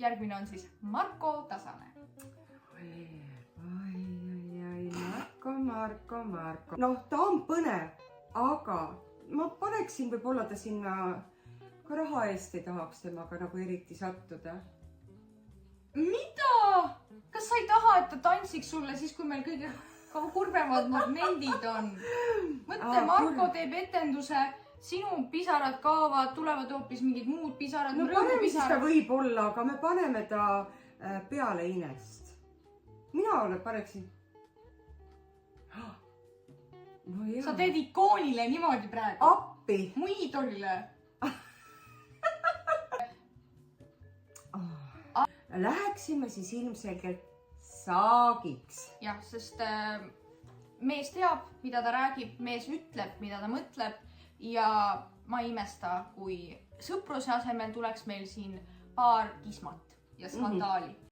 järgmine on siis Marko Tasane. Marko. Noh, ta on põnev, aga ma paneksin võib-olla ta sinna ka raha eest ei tahaks temaga nagu eriti sattuda. Mida? Kas sa ei taha, et ta tantsiks sulle siis, kui meil kõige kurbemad momendid on? Mõtle, Marko teeb etenduse, sinu pisarad kaovad, tulevad hoopis mingid muud pisarad. No paneme siis ta võib olla, aga me paneme ta peale Inest. Mina paneksin... No sa teed ikoonile niimoodi praegu. Appi. Mu iidolile. Läheksime siis ilmselgelt Saagiks. Jah, sest mees teab, mida ta räägib, mees ütleb, mida ta mõtleb ja ma ei imesta, kui sõpruse asemel tuleks meil siin paar kismat ja skandaali.